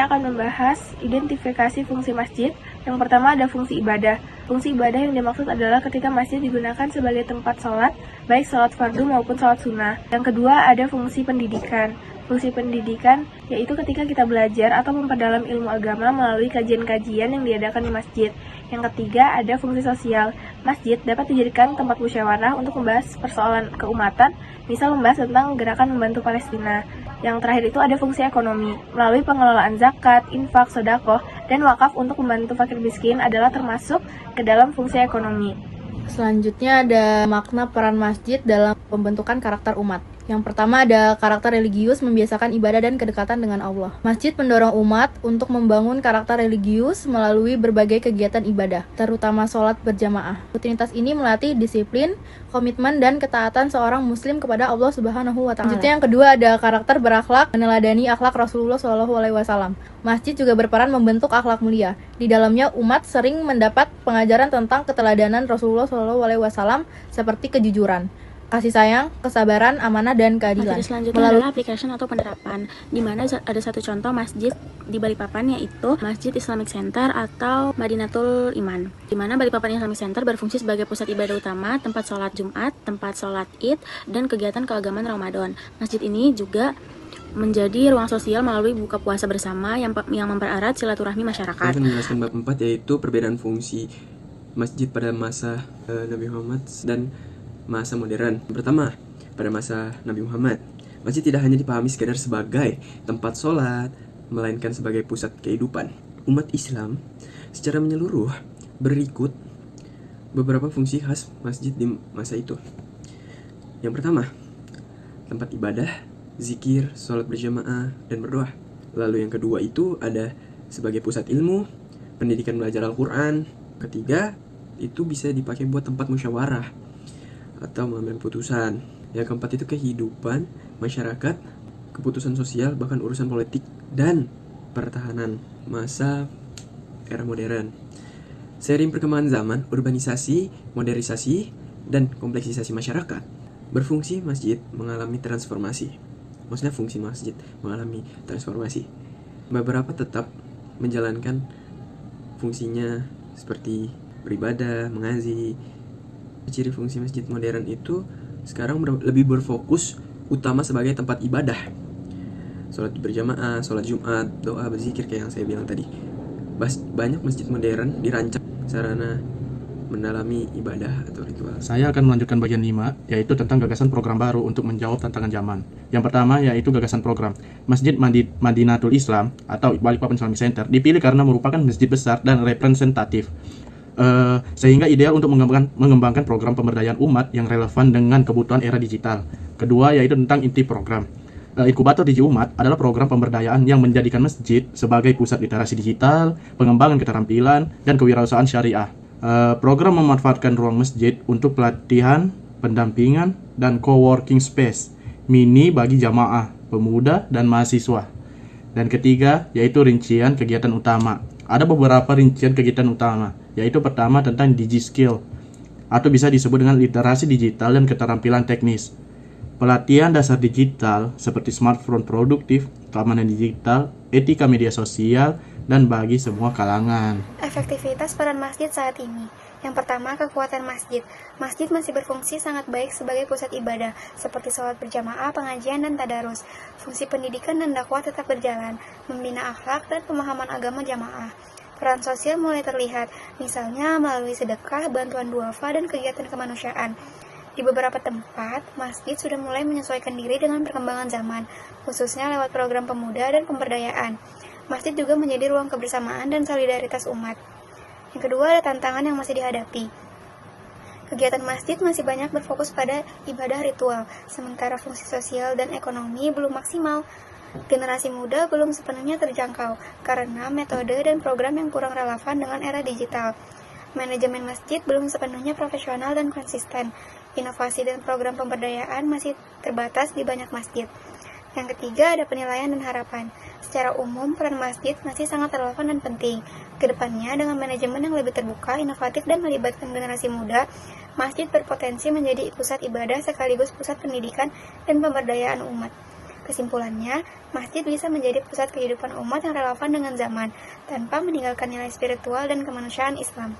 saya akan membahas identifikasi fungsi masjid. Yang pertama ada fungsi ibadah. Fungsi ibadah yang dimaksud adalah ketika masjid digunakan sebagai tempat sholat, baik sholat fardu maupun sholat sunnah. Yang kedua ada fungsi pendidikan. Fungsi pendidikan yaitu ketika kita belajar atau memperdalam ilmu agama melalui kajian-kajian yang diadakan di masjid. Yang ketiga ada fungsi sosial. Masjid dapat dijadikan tempat musyawarah untuk membahas persoalan keumatan, misal membahas tentang gerakan membantu Palestina. Yang terakhir itu ada fungsi ekonomi. Melalui pengelolaan zakat, infak, sedekah, dan wakaf untuk membantu fakir miskin adalah termasuk ke dalam fungsi ekonomi. Selanjutnya ada makna peran masjid dalam pembentukan karakter umat. Yang pertama ada karakter religius membiasakan ibadah dan kedekatan dengan Allah. Masjid mendorong umat untuk membangun karakter religius melalui berbagai kegiatan ibadah, terutama sholat berjamaah. Rutinitas ini melatih disiplin, komitmen, dan ketaatan seorang muslim kepada Allah Subhanahu wa Ta'ala. Selanjutnya yang kedua ada karakter berakhlak, meneladani akhlak Rasulullah SAW. Masjid juga berperan membentuk akhlak mulia. Di dalamnya umat sering mendapat pengajaran tentang keteladanan Rasulullah SAW seperti kejujuran, kasih sayang, kesabaran, amanah, dan keadilan. Materi selanjutnya adalah application atau penerapan, di mana ada satu contoh masjid di Balikpapan, yaitu Masjid Islamic Center atau Madinatul Iman, di mana Balikpapan Islamic Center berfungsi sebagai pusat ibadah utama, tempat sholat Jumat, tempat sholat Id, dan kegiatan keagamaan Ramadan. Masjid ini juga menjadi ruang sosial melalui buka puasa bersama yang mempererat silaturahmi masyarakat. Saya akan menjelaskan bab 4, yaitu perbedaan fungsi masjid pada masa Nabi Muhammad dan masa modern. Pertama, pada masa Nabi Muhammad, masjid tidak hanya dipahami sekedar sebagai tempat sholat, melainkan sebagai pusat kehidupan umat Islam secara menyeluruh. Berikut beberapa fungsi khas masjid di masa itu. Yang pertama, tempat ibadah, zikir, sholat berjamaah, dan berdoa. Lalu yang kedua itu ada sebagai pusat ilmu, pendidikan belajar Al-Quran. Ketiga, itu bisa dipakai buat tempat musyawarah atau mengambil putusan. Yang keempat itu kehidupan masyarakat, keputusan sosial, bahkan urusan politik dan pertahanan masa era modern. Seiring perkembangan zaman, urbanisasi, modernisasi, dan kompleksisasi masyarakat, berfungsi masjid mengalami transformasi. Maksudnya fungsi masjid mengalami transformasi. Beberapa tetap menjalankan fungsinya seperti beribadah, mengaji. Ciri fungsi masjid modern itu sekarang lebih berfokus utama sebagai tempat ibadah, sholat berjamaah, sholat Jumat, doa, berzikir kayak yang saya bilang tadi. Banyak masjid modern dirancang sarana mendalami ibadah atau ritual. Saya akan melanjutkan bagian 5, yaitu tentang gagasan program baru untuk menjawab tantangan zaman. Yang pertama yaitu gagasan program. Masjid Madinatul Islam atau Balikpapan Islamic Center dipilih karena merupakan masjid besar dan representatif, sehingga ideal untuk mengembangkan program pemberdayaan umat yang relevan dengan kebutuhan era digital. Kedua yaitu tentang inti program. Inkubator Digi Umat adalah program pemberdayaan yang menjadikan masjid sebagai pusat literasi digital, pengembangan keterampilan, dan kewirausahaan syariah. Program memanfaatkan ruang masjid untuk pelatihan, pendampingan, dan co-working space mini bagi jamaah, pemuda, dan mahasiswa. Dan ketiga yaitu rincian kegiatan utama. Ada beberapa rincian kegiatan utama, yaitu pertama tentang DigiSkill atau bisa disebut dengan literasi digital dan keterampilan teknis. Pelatihan dasar digital seperti smartphone produktif, keamanan digital, etika media sosial, dan bagi semua kalangan. Efektivitas peran masjid saat ini. Yang pertama, kekuatan masjid. Masjid masih berfungsi sangat baik sebagai pusat ibadah, seperti sholat berjamaah, pengajian, dan tadarus. Fungsi pendidikan dan dakwah tetap berjalan, membina akhlak dan pemahaman agama jamaah. Peran sosial mulai terlihat, misalnya melalui sedekah, bantuan duafa, dan kegiatan kemanusiaan. Di beberapa tempat, masjid sudah mulai menyesuaikan diri dengan perkembangan zaman, khususnya lewat program pemuda dan pemberdayaan. Masjid juga menjadi ruang kebersamaan dan solidaritas umat. Yang kedua, ada tantangan yang masih dihadapi. Kegiatan masjid masih banyak berfokus pada ibadah ritual, sementara fungsi sosial dan ekonomi belum maksimal. Generasi muda belum sepenuhnya terjangkau, karena metode dan program yang kurang relevan dengan era digital. Manajemen masjid belum sepenuhnya profesional dan konsisten. Inovasi dan program pemberdayaan masih terbatas di banyak masjid. Yang ketiga, ada penilaian dan harapan. Secara umum, peran masjid masih sangat relevan dan penting. Kedepannya, dengan manajemen yang lebih terbuka, inovatif, dan melibatkan generasi muda, masjid berpotensi menjadi pusat ibadah sekaligus pusat pendidikan dan pemberdayaan umat. Kesimpulannya, masjid bisa menjadi pusat kehidupan umat yang relevan dengan zaman, tanpa meninggalkan nilai spiritual dan kemanusiaan Islam.